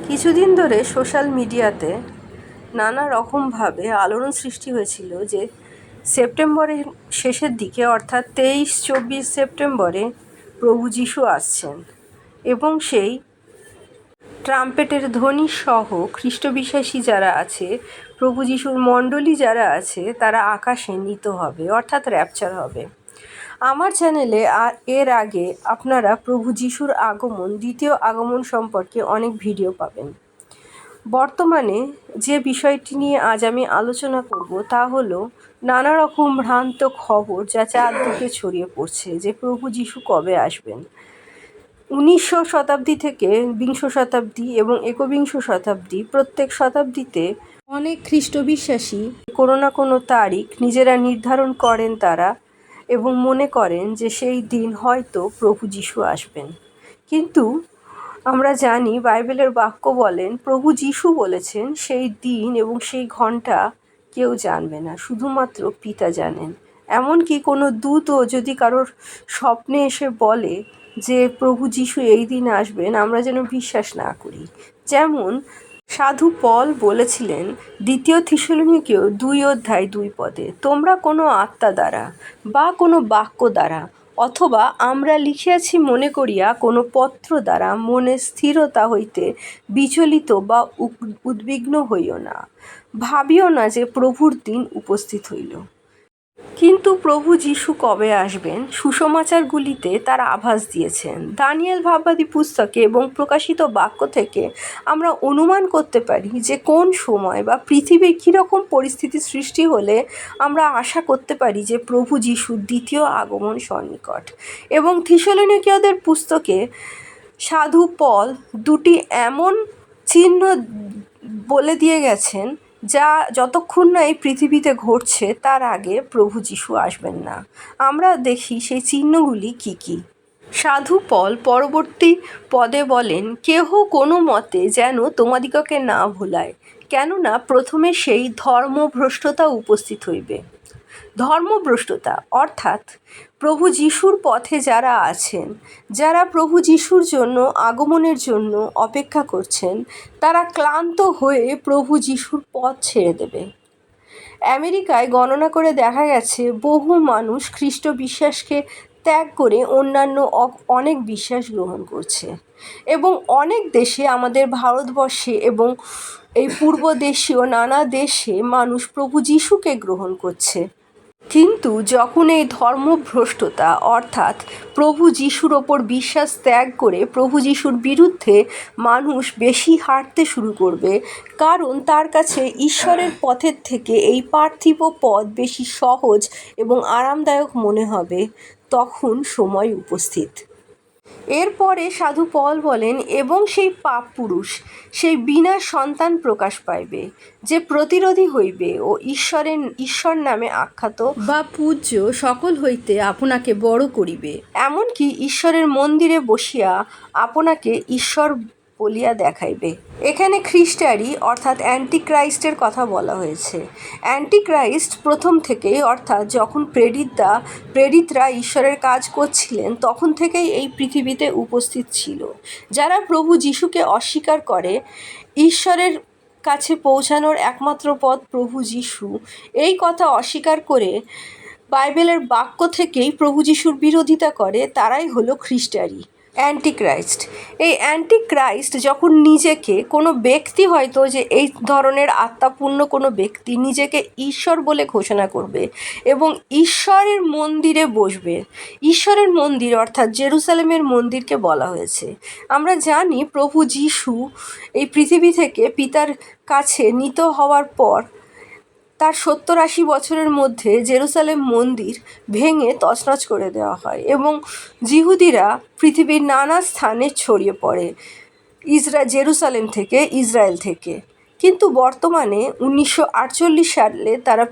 কিছুদিন ধরে সোশ্যাল মিডিয়াতে নানা রকমভাবে আলোড়ন সৃষ্টি হয়েছিল যে সেপ্টেম্বরের শেষের দিকে অর্থাৎ 23-24 সেপ্টেম্বরে প্রভু যীশু আসছেন এবং সেই ট্রাম্পেটের ধ্বনি সহ খ্রিস্টবিশ্বাসী যারা আছে, প্রভু যীশুর মণ্ডলী যারা আছে, তারা আকাশে নীত হবে অর্থাৎ র্যাপচার হবে। আমার চ্যানেলে এর আগে আপনারা প্রভু যীশুর আগমন, দ্বিতীয় আগমন সম্পর্কে অনেক ভিডিও পাবেন। বর্তমানে যে বিষয়টি নিয়ে আজ আমি আলোচনা করব তা হলো নানা রকম ভ্রান্ত খবর যা চারদিকে ছড়িয়ে পড়ছে যে প্রভু যীশু কবে আসবেন। 19 শতাব্দী থেকে 20 শতাব্দী এবং একবিংশ শতাব্দী, প্রত্যেক শতাব্দীতে অনেক খ্রিস্টবিশ্বাসী কোনো না কোনো তারিখ নিজেরা নির্ধারণ করেন তারা, এবং মনে করেন যে সেই দিন হয়তো প্রভু যীশু আসবেন। কিন্তু আমরা জানি বাইবেলের বাক্য বলেন, প্রভু যীশু বলেছেন সেই দিন এবং সেই ঘন্টা কেউ জানবে না, শুধুমাত্র পিতা জানেন। এমনকি কোনো দূতও যদি কারোর স্বপ্নে এসে বলে যে প্রভু যীশু এই দিন আসবেন, আমরা যেন বিশ্বাস না করি। যেমন সাধু পল বলেছিলেন 2 থিসলুনিকীয় 2:2, তোমরা কোনো আত্মা দ্বারা বা কোনো বাক্য দ্বারা অথবা আমরা লিখিয়াছি মনে করিয়া কোনো পত্র দ্বারা মনে স্থিরতা হইতে বিচলিত বা উদ্বিগ্ন হইও না, ভাবিও না যে প্রভুর দিন উপস্থিত হইল। কিন্তু প্রভু যীশু কবে আসবেন সুসমাচারগুলিতে তার আভাস দিয়েছেন। দানিয়েল ভাববাদী পুস্তকে এবং প্রকাশিত বাক্য থেকে আমরা অনুমান করতে পারি যে কোন সময় বা পৃথিবীর কীরকম পরিস্থিতি সৃষ্টি হলে আমরা আশা করতে পারি যে প্রভু যীশুর দ্বিতীয় আগমন সন্নিকট। এবং থিসলুনিকীয়দের পুস্তকে সাধু পল 2টি এমন চিহ্ন বলে দিয়ে গেছেন যা যতক্ষণ না এই পৃথিবীতে ঘটছে তার আগে প্রভু যীশু আসবেন না। আমরা দেখি সেই চিহ্নগুলি কি কি। সাধু পল পরবর্তী পদে বলেন, কেহ কোনো মতে যেন তোমাদিগকে না ভুলায়, কেননা প্রথমে সেই ধর্মভ্রষ্টতা উপস্থিত হইবে। ধর্মভ্রষ্টতা অর্থাৎ প্রভু যীশুর পথে যারা আছেন, যারা প্রভু যীশুর জন্য আগমনের জন্য অপেক্ষা করছেন, তারা ক্লান্ত হয়ে প্রভু যীশুর পথ ছেড়ে দেবে। আমেরিকায় গণনা করে দেখা গেছে বহু মানুষ খ্রিস্ট বিশ্বাসকে ত্যাগ করে অন্যান্য অনেক বিশ্বাস গ্রহণ করছে, এবং অনেক দেশে, আমাদের ভারতবর্ষে এবং এই পূর্ব দেশীয় নানা দেশে মানুষ প্রভু যীশুকে গ্রহণ করছে। কিন্তু যখন এই ধর্মভ্রষ্টতা অর্থাৎ প্রভু যীশুর ওপর বিশ্বাস ত্যাগ করে প্রভু যীশুর বিরুদ্ধে মানুষ বেশি হাঁটতে শুরু করবে, কারণ তার কাছে ঈশ্বরের পথের থেকে এই পার্থিব পথ বেশি সহজ এবং আরামদায়ক মনে হবে, তখন সময় উপস্থিত। এরপরে সাধু পল বলেন, এবং সেই পাপ পুরুষ, সেই বিনা সন্তান প্রকাশ পাইবে, যে প্রতিরোধী হইবে ও ঈশ্বর নামে আখ্যাত বা পূজ্য সকল হইতে আপনাকে বড় করিবে, এমনকি ঈশ্বরের মন্দিরে বসিয়া আপনাকে ঈশ্বর বলিয়া দেখাইবে। এখানে খ্রিস্টারি অর্থাৎ অ্যান্টিক্রাইস্টের কথা বলা হয়েছে। অ্যান্টিক্রাইস্ট প্রথম থেকেই, অর্থাৎ যখন প্রেরিতরা ঈশ্বরের কাজ করছিলেন তখন থেকেই এই পৃথিবীতে উপস্থিত ছিল। যারা প্রভু যীশুকে অস্বীকার করে, ঈশ্বরের কাছে পৌঁছানোর একমাত্র পথ প্রভু যীশু, এই কথা অস্বীকার করে বাইবেলের বাক্য থেকেই প্রভু যীশুর বিরোধিতা করে, তারাই হলো খ্রিস্টারি, অ্যান্টিক্রাইস্ট। এই অ্যান্টিক্রাইস্ট যখন নিজেকে, কোনো ব্যক্তি হয়তো যে এই ধরনের আত্মাপূর্ণ কোনো ব্যক্তি নিজেকে ঈশ্বর বলে ঘোষণা করবে এবং ঈশ্বরের মন্দিরে বসবে। ঈশ্বরের মন্দির অর্থাৎ জেরুসালেমের মন্দিরকে বলা হয়েছে। আমরা জানি প্রভু যীশু এই পৃথিবী থেকে পিতার কাছে নীত হওয়ার পর তার 70-80 বছরের মধ্যে জেরুসালেম মন্দির ভেঙে তছনছ করে দেওয়া হয় এবং জিহুদিরা পৃথিবীর নানা স্থানে ছড়িয়ে পড়ে, জেরুসালেম থেকে, ইসরায়েল থেকে। কিন্তু বর্তমানে 1948 সালে তারা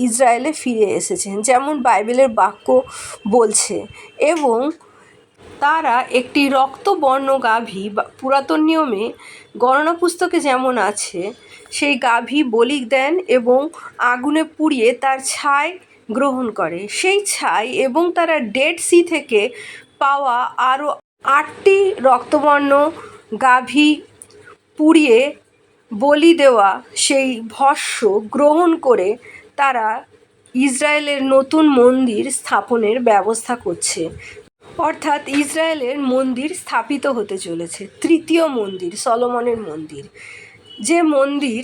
ইসরায়েলে ফিরে এসেছেন, যেমন বাইবেলের বাক্য বলছে, এবং তারা একটি রক্তবর্ণ গাভী, পুরাতন নিয়মে গণনা পুস্তকে যেমন আছে, সেই গাভী বলি দেন এবং আগুনে পুড়িয়ে তার ছাই গ্রহণ করে। সেই ছাই এবং তারা ডেড সি থেকে পাওয়া আরও 8টি রক্তবর্ণ গাভী পুড়িয়ে বলি দেওয়া সেই ভস্য গ্রহণ করে তারা ইসরায়েলের নতুন মন্দির স্থাপনের ব্যবস্থা করছে। অর্থাৎ ইসরায়েলের মন্দির স্থাপিত হতে চলেছে, তৃতীয় মন্দির, সলোমনের মন্দির। যে মন্দির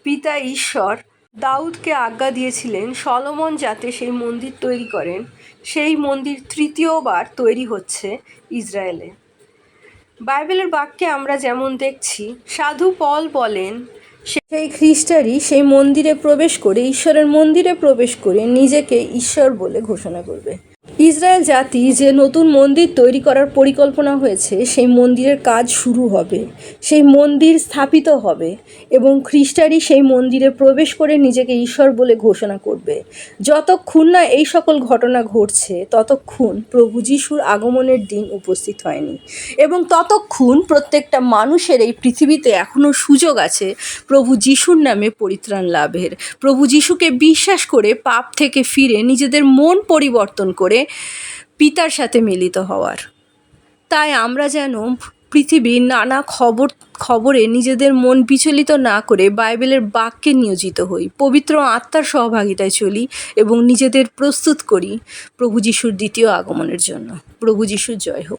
পিতা ঈশ্বর দাউদকে আজ্ঞা দিয়েছিলেন সলোমন যাতে সেই মন্দির তৈরি করেন, সেই মন্দির তৃতীয়বার তৈরি হচ্ছে ইসরায়েলে। বাইবেলের বাক্যে আমরা যেমন দেখছি, সাধু পল বলেন সেই খ্রিস্টারই সেই মন্দিরে প্রবেশ করে, ঈশ্বরের মন্দিরে প্রবেশ করে নিজেকে ঈশ্বর বলে ঘোষণা করবে। ইসরায়েল জাতি যে নতুন মন্দির তৈরি করার পরিকল্পনা হয়েছে, সেই মন্দিরের কাজ শুরু হবে, সেই মন্দির স্থাপিত হবে এবং খ্রিস্টারই সেই মন্দিরে প্রবেশ করে নিজেকে ঈশ্বর বলে ঘোষণা করবে। যতক্ষণ না এই সকল ঘটনা ঘটছে ততক্ষণ প্রভু যিশুর আগমনের দিন উপস্থিত হয়নি এবং ততক্ষণ প্রত্যেকটা মানুষের এই পৃথিবীতে এখনও সুযোগ আছে প্রভু যিশুর নামে পরিত্রাণ লাভের, প্রভু যিশুকে বিশ্বাস করে পাপ থেকে ফিরে নিজেদের মন পরিবর্তন করে পিতার সাথে মিলিত হওয়ার। তাই আমরা যেন পৃথিবীর নানা খবরে নিজেদের মন বিচলিত না করে বাইবেলের বাক্যে নিয়োজিত হই, পবিত্র আত্মার সহভাগিতায় চলি এবং নিজেদের প্রস্তুত করি প্রভু যিশুর দ্বিতীয় আগমনের জন্য। প্রভু যিশুর জয় হোক।